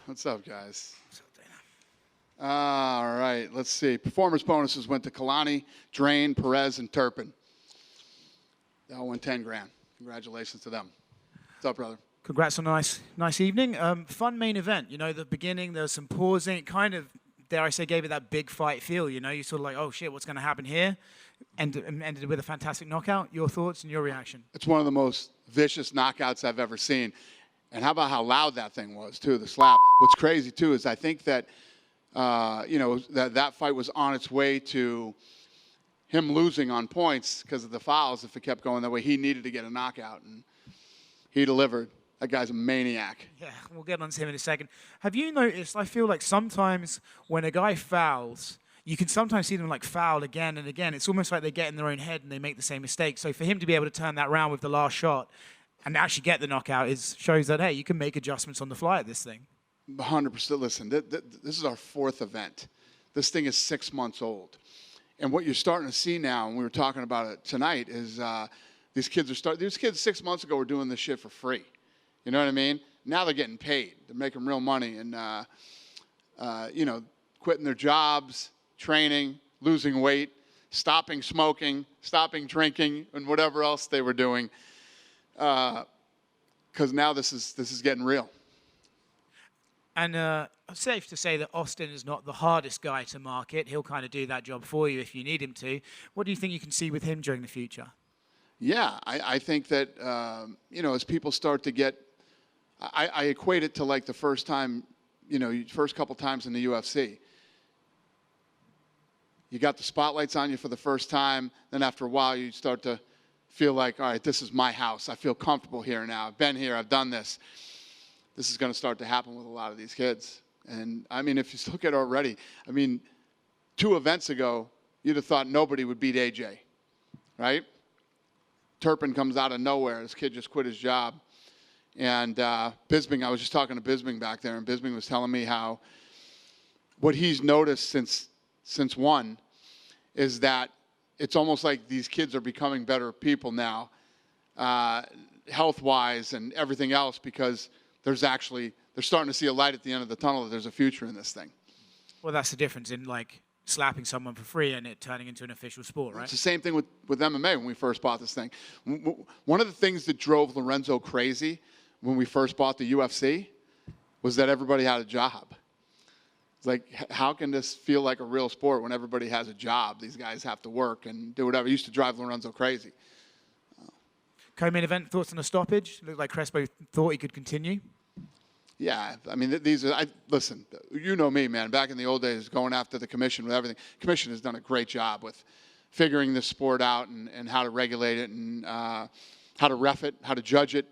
What's up, guys? All right, let's see. Performance bonuses went to Kalani, Drain, Perez, and Turpin. They all won 10 grand. Congratulations to them. What's up, brother? Congrats on a nice evening. Fun main event. You know, the beginning, there was some pausing. It kind of, dare I say, gave it that big fight feel. You know, you sort of like, oh, shit, what's going to happen here? And ended with a fantastic knockout. Your thoughts and your reaction? It's one of the most vicious knockouts I've ever seen. And how about how loud that thing was, too, the slap. What's crazy, too, is I think that, that fight was on its way to him losing on points because of the fouls. If it kept going that way, he needed to get a knockout, and he delivered. That guy's a maniac. Yeah, we'll get on to him in a second. Have you noticed, I feel like sometimes when a guy fouls, you can sometimes see them like foul again and again. It's almost like they get in their own head and they make the same mistake. So for him to be able to turn that round with the last shot and actually get the knockout shows that, hey, you can make adjustments on the fly at this thing. 100%. Listen, this is our fourth event. This thing is 6 months old. And what you're starting to see now, and we were talking about it tonight, is these kids 6 months ago were doing this shit for free. You know what I mean? Now they're getting paid. They're making real money and, quitting their jobs, training, losing weight, stopping smoking, stopping drinking, and whatever else they were doing. Because now this is getting real. And safe to say that Austin is not the hardest guy to market. He'll kind of do that job for you if you need him to. What do you think you can see with him during the future? Yeah, I think that, as people start to get, I equate it to like the first time, first couple times in the UFC. You got the spotlights on you for the first time. Then after a while, you start to feel like, all right, this is my house. I feel comfortable here now. I've been here. I've done this. This is going to start to happen with a lot of these kids. And, I mean, if you look at it already, 2 events ago, you'd have thought nobody would beat AJ, right? Turpin comes out of nowhere. This kid just quit his job. And Bisping, I was just talking to Bisping back there, and Bisping was telling me how what he's noticed since one is that it's almost like these kids are becoming better people now, health-wise and everything else, because they're starting to see a light at the end of the tunnel that there's a future in this thing. Well, that's the difference in like slapping someone for free and it turning into an official sport, right? It's the same thing with MMA when we first bought this thing. One of the things that drove Lorenzo crazy when we first bought the UFC was that everybody had a job. It's like, how can this feel like a real sport when everybody has a job? These guys have to work and do whatever. It used to drive Lorenzo crazy. Co-main event, thoughts on a stoppage? Looked like Crespo thought he could continue. Yeah, listen, you know me, man. Back in the old days, going after the commission with everything. Commission has done a great job with figuring this sport out and how to regulate it and how to ref it, how to judge it.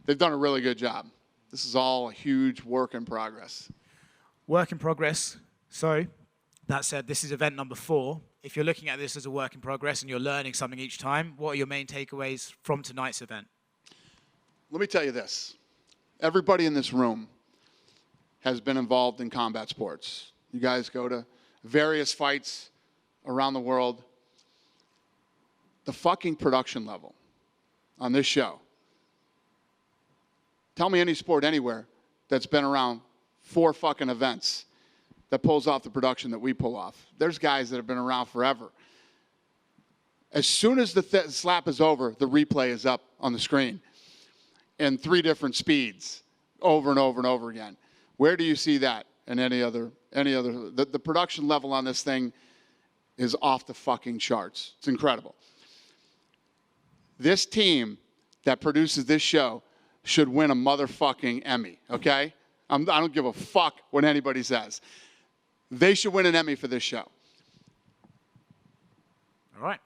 They've done a really good job. This is all a huge work in progress. Work in progress. So, that said, this is event number 4. If you're looking at this as a work in progress and you're learning something each time, what are your main takeaways from tonight's event? Let me tell you this. Everybody in this room has been involved in combat sports. You guys go to various fights around the world. The fucking production level on this show. Tell me any sport anywhere that's been around 4 fucking events that pulls off the production that we pull off. There's guys that have been around forever. As soon as the slap is over, the replay is up on the screen in 3 different speeds over and over and over again. Where do you see that in any other? The production level on this thing is off the fucking charts. It's incredible. This team that produces this show should win a motherfucking Emmy, okay? I don't give a fuck what anybody says. They should win an Emmy for this show. All right.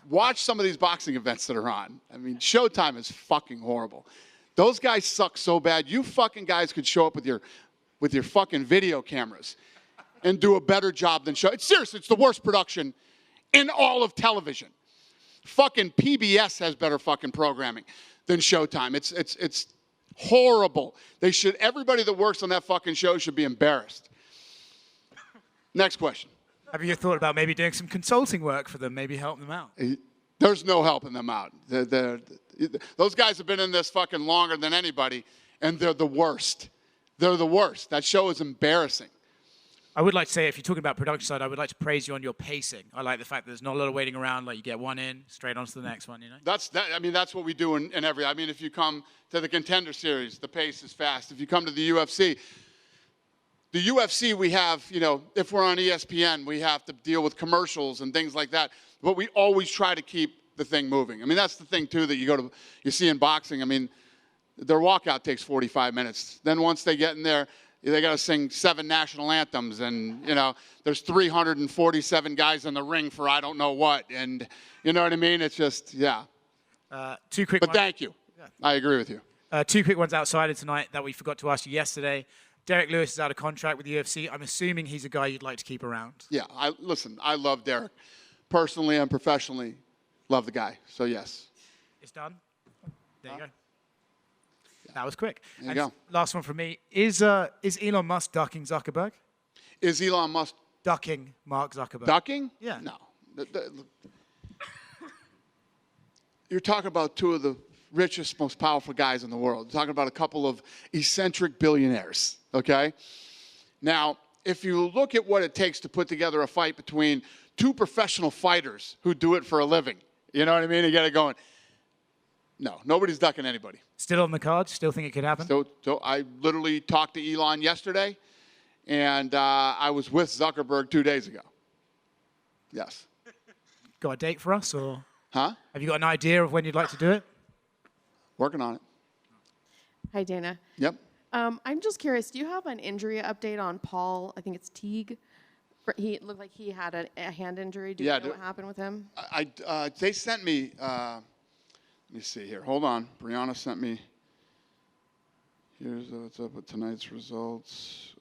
Watch some of these boxing events that are on. Showtime is fucking horrible. Those guys suck so bad. You fucking guys could show up with your fucking video cameras and do a better job than show. Seriously, it's the worst production in all of television. Fucking PBS has better fucking programming than Showtime. It's horrible. Everybody that works on that fucking show should be embarrassed. Next question. Have you thought about maybe doing some consulting work for them, maybe help them out? There's no helping them out. Those guys have been in this fucking longer than anybody, and they're the worst. They're the worst. That show is embarrassing. I would like to say, if you're talking about production side, I would like to praise you on your pacing. I like the fact that there's not a lot of waiting around. Like, you get one in, straight on to the next one, you know? That's what we do in every. I mean, if you come to the Contender Series, the pace is fast. If you come to the UFC, we have, if we're on ESPN, we have to deal with commercials and things like that. But we always try to keep the thing moving. I mean, that's the thing, too, that you see in boxing. I mean, their walkout takes 45 minutes. Then once they get in there, they got to sing 7 national anthems, and, there's 347 guys in the ring for I don't know what. And you know what I mean? It's just, yeah. Two quick But ones. thank you. I agree with you. 2 quick ones outside of tonight that we forgot to ask you yesterday. Derek Lewis is out of contract with the UFC. I'm assuming he's a guy you'd like to keep around. Yeah, I love Derek. Personally and professionally, love the guy. So, yes. It's done. There you go. That was quick. There you go. Last one from me. Is Elon Musk ducking Zuckerberg? Is Elon Musk Ducking Mark Zuckerberg. ducking? Yeah. No. You're talking about 2 of the richest, most powerful guys in the world. You're talking about a couple of eccentric billionaires, okay? Now, if you look at what it takes to put together a fight between 2 professional fighters who do it for a living, you know what I mean? You get it going. No, nobody's ducking anybody. Still on the cards? Still think it could happen? So I literally talked to Elon yesterday, and I was with Zuckerberg 2 days ago. Yes. Got a date for us, or Huh? have you got an idea of when you'd like to do it? Working on it. Hi, Dana. Yep. I'm just curious, do you have an injury update on Paul? I think it's Teague. It looked like he had a hand injury. Do you know what happened with him? They sent me, let me see here. Hold on. Brianna sent me, here's what's up with tonight's results.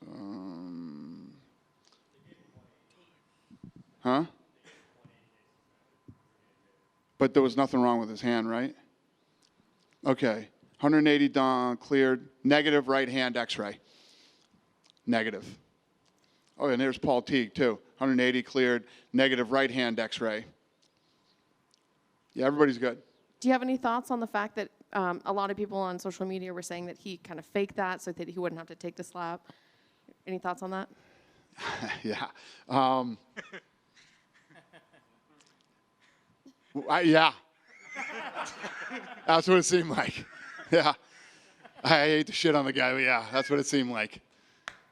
Huh? But there was nothing wrong with his hand, right? Okay. 180 done, cleared. Negative right hand x-ray. Negative. Oh, and there's Paul Teague, too. 180 cleared. Negative right hand x-ray. Yeah, everybody's good. Do you have any thoughts on the fact that a lot of people on social media were saying that he kind of faked that so that he wouldn't have to take the slap? Any thoughts on that? Yeah. Yeah. That's what it seemed like. Yeah. I hate to shit on the guy, but yeah, that's what it seemed like.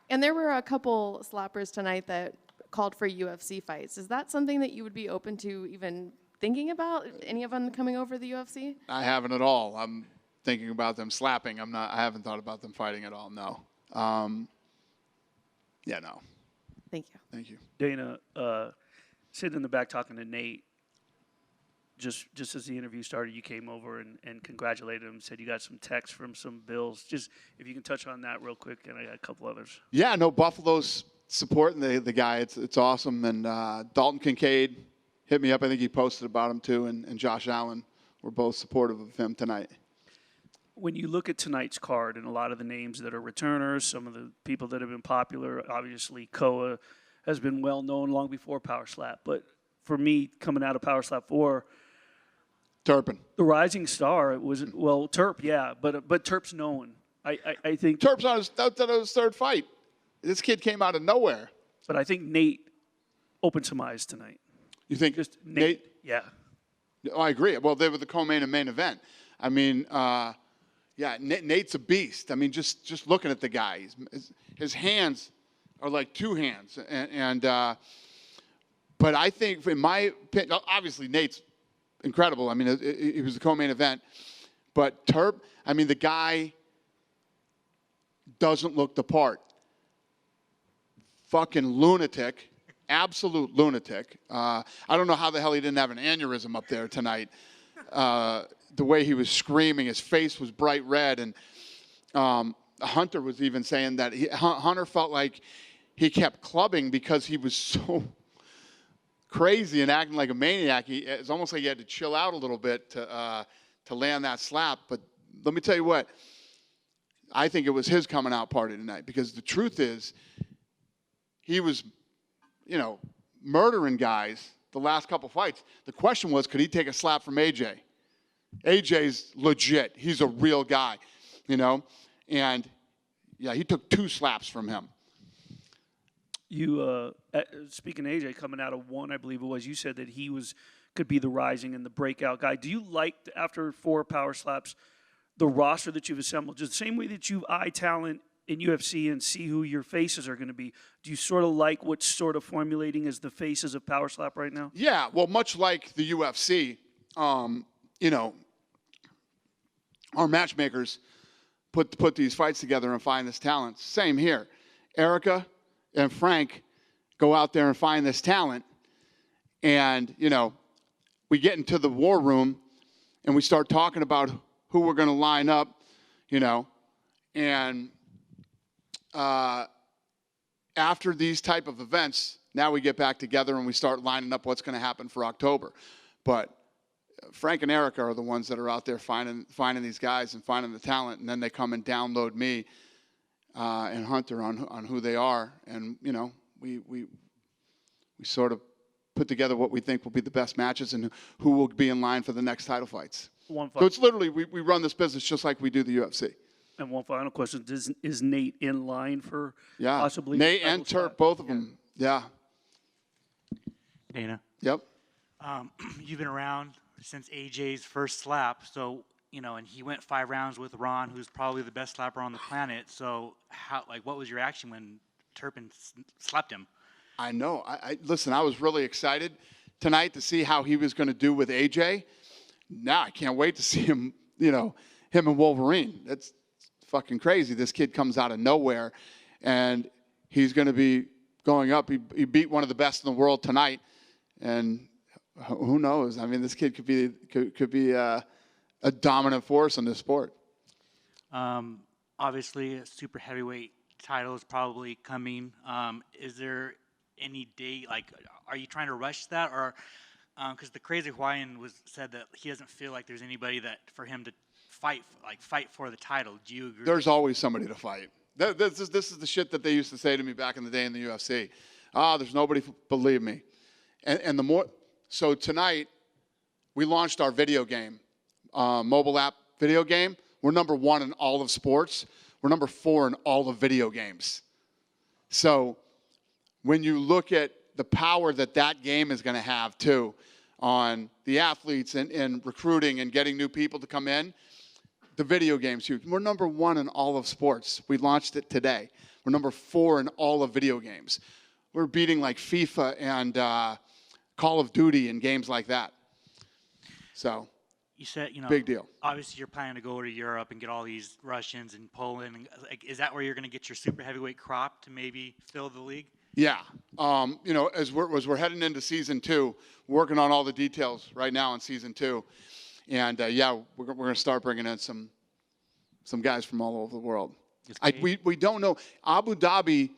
And there were a couple slappers tonight that called for UFC fights. Is that something that you would be open to even thinking about? Any of them coming over the UFC? I haven't at all. I'm thinking about them slapping. I haven't thought about them fighting at all, no. Yeah, no. Thank you. Thank you. Dana, sitting in the back talking to Nate, just as the interview started, you came over and congratulated him, said you got some texts from some Bills. Just if you can touch on that real quick, and I got a couple others. Yeah, no, Buffalo's supporting the guy. It's awesome. And Dalton Kincaid hit me up. I think he posted about him too. And Josh Allen were both supportive of him tonight. When you look at tonight's card and a lot of the names that are returners, some of the people that have been popular, obviously Koa has been well known long before Power Slap. But for me, coming out of Power Slap 4, Turpin. the rising star was, well, Terp, yeah, but Terp's known. I think Terp's on his 3rd fight. This kid came out of nowhere. But I think Nate opened some eyes tonight. You think Just Nate? Yeah. Oh, I agree. Well, they were the co-main and main event. I mean, yeah, Nate's a beast. I mean, just looking at the guy, his hands are like 2 hands. But I think, in my opinion, obviously Nate's incredible. I mean, he was the co-main event. But Terp, I mean, the guy doesn't look the part. Fucking lunatic. Absolute lunatic. I don't know how the hell he didn't have an aneurysm up there tonight. The way he was screaming, his face was bright red. And Hunter was even saying that Hunter felt like he kept clubbing because he was so crazy and acting like a maniac. It's almost like he had to chill out a little bit to land that slap. But let me tell you what, I think it was his coming out party tonight, because the truth is he was, murdering guys the last couple fights. The question was, could he take a slap from AJ? AJ's legit. He's a real guy, and Yeah, he took 2 slaps from him. You speaking of AJ coming out of 1, I believe it was. You said that he could be the rising and the breakout guy. Do you like after 4 power slaps the roster that you've assembled? Just the same way that you eye talent in UFC and see who your faces are going to be. Do you sort of like what's sort of formulating as the faces of power slap right now? Yeah, well, much like the UFC, you know, our matchmakers put these fights together and find this talent. Same here. Erica and Frank go out there and find this talent, and, you know, we get into the war room and we start talking about who we're going to line up, you know, and after these type of events, now we get back together and we start lining up what's going to happen for October. But Frank and Erica are the ones that are out there finding these guys and finding the talent, and then they come and download me and Hunter on who they are, and, you know, we sort of put together what we think will be the best matches and who will be in line for the next title fights. So it's literally, we run this business just like we do the UFC. And one final question: is Nate in line for Yeah, possibly Nate and Turk, both of them. Yeah. Dana, Yep. you've been around since AJ's first slap, so you know, and he went 5 rounds with Ron, who's probably the best slapper on the planet. So, what was your reaction when Turpin slapped him? I know. Listen, I was really excited tonight to see how he was going to do with AJ. Now I can't wait to see him, you know, him and Wolverine. That's fucking crazy. This kid comes out of nowhere, and he's going to be going up. He beat one of the best in the world tonight, and who knows? I mean, this kid could be a dominant force in this sport. Obviously, a super heavyweight title is probably coming. Is there any day, like, are you trying to rush that, or because the Crazy Hawaiian said that he doesn't feel like there's anybody that for him to fight for the title. Do you agree? There's always somebody to fight. This is the shit that they used to say to me back in the day in the UFC. There's nobody, believe me. And the more, so tonight we launched our video game, mobile app video game. We're number 1 in all of sports. We're number 4 in all of video games. So when you look at the power that game is going to have too on the athletes and recruiting and getting new people to come in, the video game's huge. We're number 1 in all of sports. We launched it today. We're number 4 in all of video games. We're beating like FIFA and Call of Duty and games like that. So you said, you know, big deal. Obviously, you're planning to go to Europe and get all these Russians and Poland. And, like, is that where you're going to get your super heavyweight crop to maybe fill the league? Yeah. You know, as we're heading into season 2, working on all the details right now in season 2. And, yeah, we're going to start bringing in some guys from all over the world. We don't know. Abu Dhabi,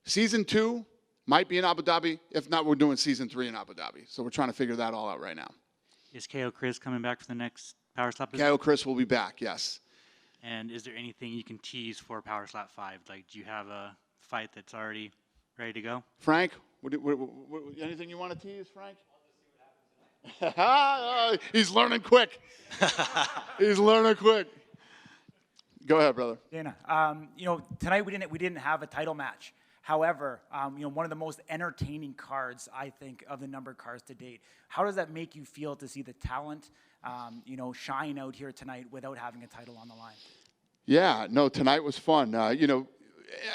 season 2 might be in Abu Dhabi. If not, we're doing season 3 in Abu Dhabi. So we're trying to figure that all out right now. Is KO Chris coming back for the next Power Slap? KO Chris will be back, yes. And is there anything you can tease for Power Slap 5? Like, do you have a fight that's already ready to go? Frank, anything you want to tease, Frank? He's learning quick. He's learning quick. Go ahead, brother. Dana, you know, tonight we didn't have a title match. However, you know, one of the most entertaining cards, I think, of the numbered cards to date. How does that make you feel to see the talent, you know, shine out here tonight without having a title on the line? Yeah, no, tonight was fun. You know,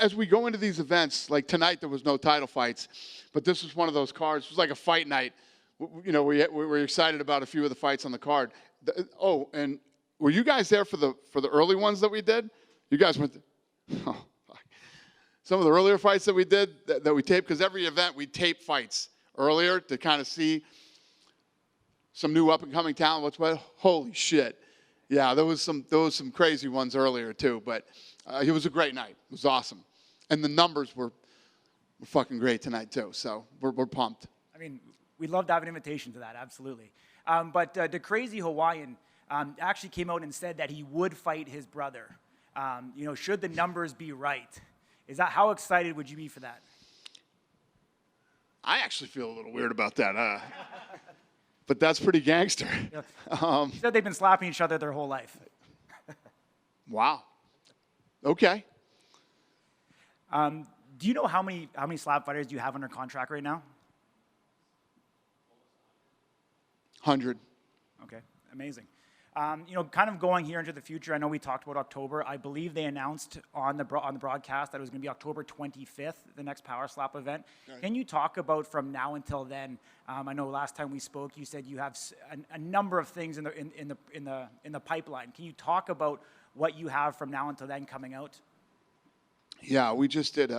as we go into these events, like tonight there was no title fights, but this was one of those cards. It was like a fight night. You know, we were excited about a few of the fights on the card. And were you guys there for the early ones that we did? You guys went. Oh, fuck. Some of the earlier fights that we did that we taped, because every event we tape fights earlier to kind of see some new up and coming talent. What's what? Holy shit! Yeah, there was some crazy ones earlier too, but it was a great night. It was awesome, and the numbers were fucking great tonight too. So we're pumped. I mean, we'd love to have an invitation to that, absolutely. But the Crazy Hawaiian actually came out and said that he would fight his brother. You know, should the numbers be right? How excited would you be for that? I actually feel a little weird about that. But that's pretty gangster. He said they've been slapping each other their whole life. Wow. Okay. Do you know how many slap fighters do you have under contract right now? 100. Okay, amazing. Kind of going here into the future, I know we talked about October. I believe they announced on the broadcast that it was going to be October 25th, the next Power Slap event. Right. Can you talk about from now until then? I know last time we spoke, you said you have a number of things in the pipeline. Can you talk about what you have from now until then coming out? Yeah, we just did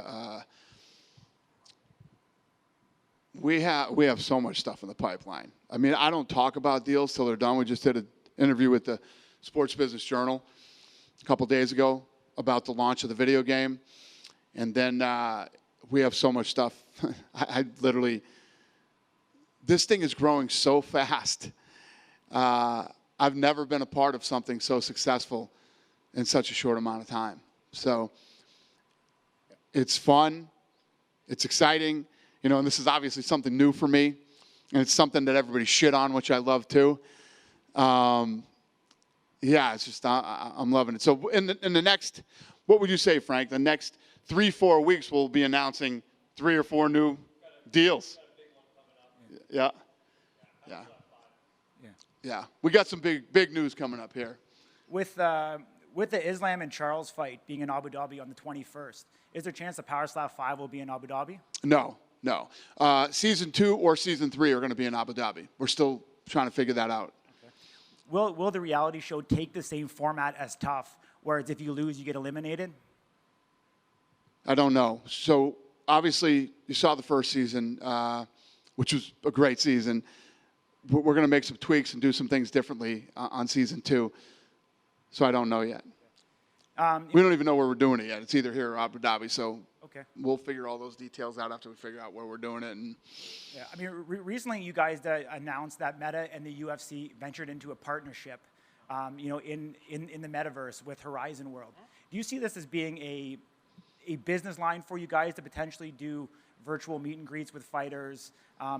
we have so much stuff in the pipeline. I mean, I don't talk about deals till they're done. We just did an interview with the Sports Business Journal a couple days ago about the launch of the video game. And then we have so much stuff. I literally, this thing is growing so fast. I've never been a part of something so successful in such a short amount of time. So it's fun. It's exciting. And this is obviously something new for me. And it's something that everybody shit on, which I love too. Yeah, it's just, I'm loving it. So in the next, what would you say, Frank? The next 3-4 weeks, we'll be announcing 3 or 4 new deals. Yeah. Yeah. Yeah. We got some big news coming up here. With the Islam and Charles fight being in Abu Dhabi on the 21st, is there a chance that Power Slap 5 will be in Abu Dhabi? No. Season 2 or season 3 are going to be in Abu Dhabi. We're still trying to figure that out. Okay. Will the reality show take the same format as Tough, whereas if you lose, you get eliminated? I don't know. So obviously, you saw the first season, which was a great season. We're going to make some tweaks and do some things differently on season 2. So I don't know yet. We don't even know where we're doing it yet. It's either here or Abu Dhabi. So okay. We'll figure all those details out after we figure out where we're doing it. And Yeah, I mean, recently you guys announced that Meta and the UFC ventured into a partnership, in the metaverse with Horizon World. Do you see this as being a business line for you guys to potentially do virtual meet and greets with fighters,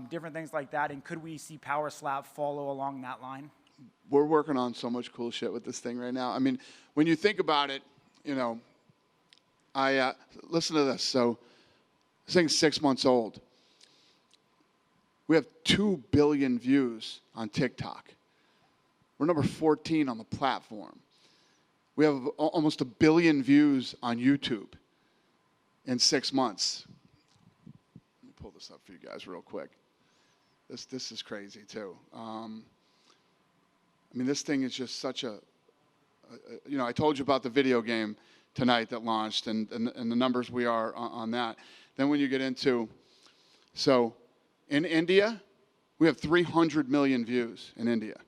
different things like that? And could we see Power Slap follow along that line? we're working on so much cool shit with this thing right now. I mean, when you think about it, I listen to this. So this thing's 6 months old. We have 2 billion views on TikTok. We're number 14 on the platform. We have almost 1 billion views on YouTube in 6 months. Let me pull this up for you guys real quick. This is crazy too. I mean, this thing is just such I told you about the video game tonight that launched and the numbers we are on that. Then when you get into, so in India, we have 300 million views in India.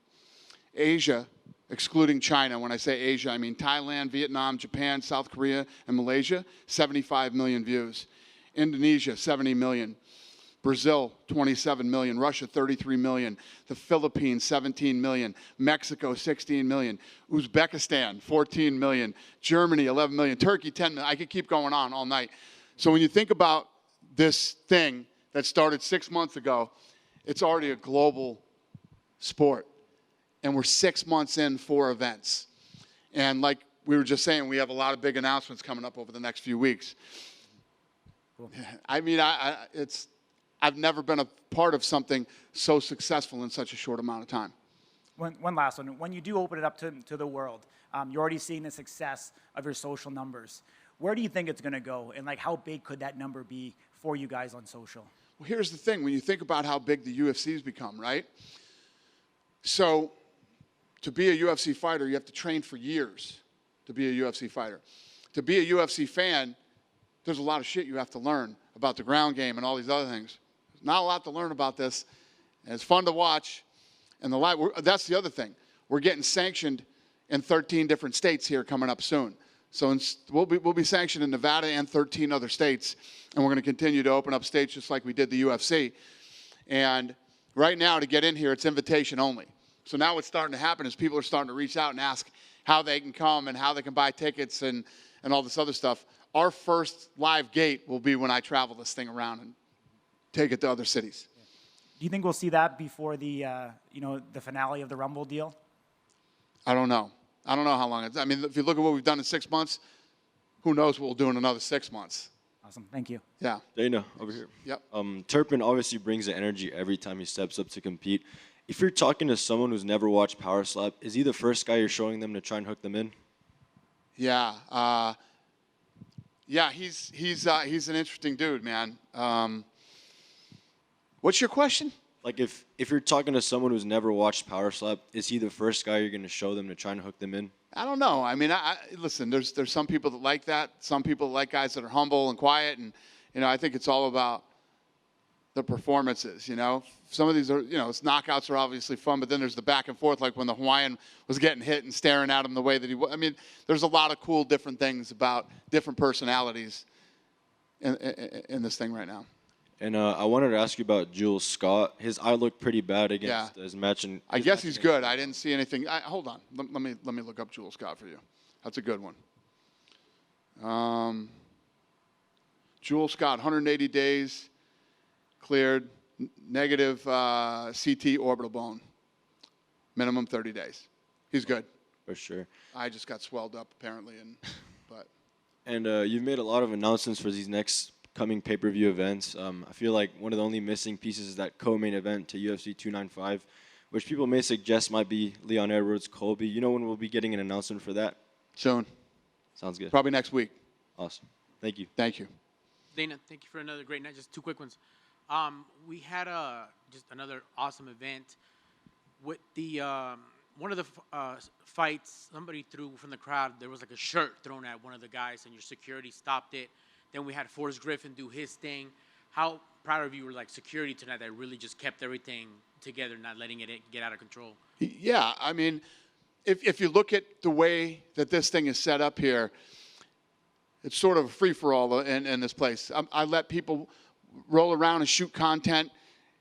Asia, excluding China, when I say Asia, I mean Thailand, Vietnam, Japan, South Korea, and Malaysia, 75 million views. Indonesia, 70 million. Brazil, 27 million. Russia, 33 million. The Philippines, 17 million. Mexico, 16 million. Uzbekistan, 14 million. Germany, 11 million. Turkey, 10 million. I could keep going on all night. So when you think about this thing that started 6 months ago, it's already a global sport. And we're 6 months in 4 events. And like we were just saying, we have a lot of big announcements coming up over the next few weeks. Cool. I mean, I've never been a part of something so successful in such a short amount of time. One last one. When you do open it up to the world, you're already seeing the success of your social numbers. Where do you think it's going to go? And how big could that number be for you guys on social? Well, here's the thing. When you think about how big the UFC's become, right? So to be a UFC fighter, you have to train for years to be a UFC fighter. To be a UFC fan, there's a lot of shit you have to learn about the ground game and all these other things. There's not a lot to learn about this, and it's fun to watch. And that's the other thing. We're getting sanctioned in 13 different states here coming up soon. So we'll be sanctioned in Nevada and 13 other states, and we're going to continue to open up states just like we did the UFC. And right now, to get in here, it's invitation only. So now what's starting to happen is people are starting to reach out and ask how they can come and how they can buy tickets and all this other stuff. Our first live gate will be when I travel this thing around and take it to other cities. Do you think we'll see that before the the finale of the Rumble deal? I don't know. I don't know how long it's. I mean, if you look at what we've done in 6 months, who knows what we'll do in another 6 months? Awesome. Thank you. Yeah. Dana, over here. Yep. Turpin obviously brings the energy every time he steps up to compete. If you're talking to someone who's never watched Power Slap, is he the first guy you're showing them to try and hook them in? Yeah. Yeah, he's an interesting dude, man. What's your question? Like if you're talking to someone who's never watched Power Slap, is he the first guy you're going to show them to try and hook them in? I don't know. I mean, listen. There's some people that like that. Some people like guys that are humble and quiet, and I think it's all about the performances. Some of these are, knockouts are obviously fun, but then there's the back and forth, like when the Hawaiian was getting hit and staring at him the way that he was. I mean, there's a lot of cool different things about different personalities in this thing right now. And I wanted to ask you about Jules Scott. His eye looked pretty bad against his match. And I guess he's good. I didn't see anything. Hold on. Let me look up Jules Scott for you. That's a good one. Jules Scott, 180 days, cleared, negative CT orbital bone, minimum 30 days. He's good. For sure. I just got swelled up apparently, And you've made a lot of announcements for these next coming pay-per-view events. I feel like one of the only missing pieces is that co-main event to UFC 295, which people may suggest might be Leon Edwards, Colby. You know when we'll be getting an announcement for that? soon, Sounds good. probably next week. Awesome. Thank you. Thank you. Dana, thank you for another great night. Just two quick ones. We had just another awesome event with the one of the fights. Somebody threw from the crowd. There was like a shirt thrown at one of the guys, and your security stopped it. Then we had Forrest Griffin do his thing. How proud of you were like security tonight that really just kept everything together, not letting it get out of control. Yeah, I mean, if you look at the way that this thing is set up here, it's sort of a free-for-all in this place. I let people roll around and shoot content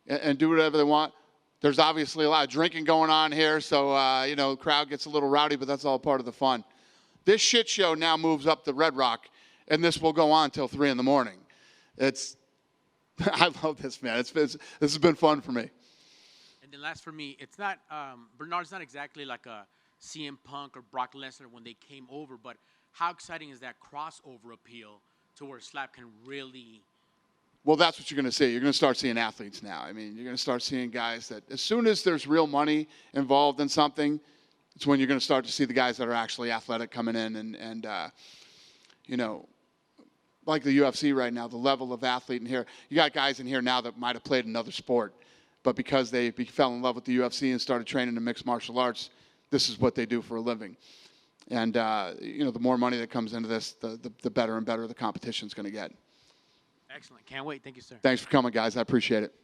and do whatever they want. There's obviously a lot of drinking going on here, so, the crowd gets a little rowdy, but that's all part of the fun. This shit show now moves up to Red Rock, and this will go on till 3 a.m. I love this, man. This has been fun for me. And then last for me, it's not Bernard's not exactly like a CM Punk or Brock Lesnar when they came over, but how exciting is that crossover appeal to where Slap can really? Well, that's what you're going to see. You're going to start seeing athletes now. I mean, you're going to start seeing guys that as soon as there's real money involved in something, it's when you're going to start to see the guys that are actually athletic coming in and like the UFC right now, the level of athlete in here. You got guys in here now that might have played another sport, but because they fell in love with the UFC and started training in mixed martial arts, this is what they do for a living. And, the more money that comes into this, the better and better the competition's going to get. Excellent. Can't wait. Thank you, sir. Thanks for coming, guys. I appreciate it.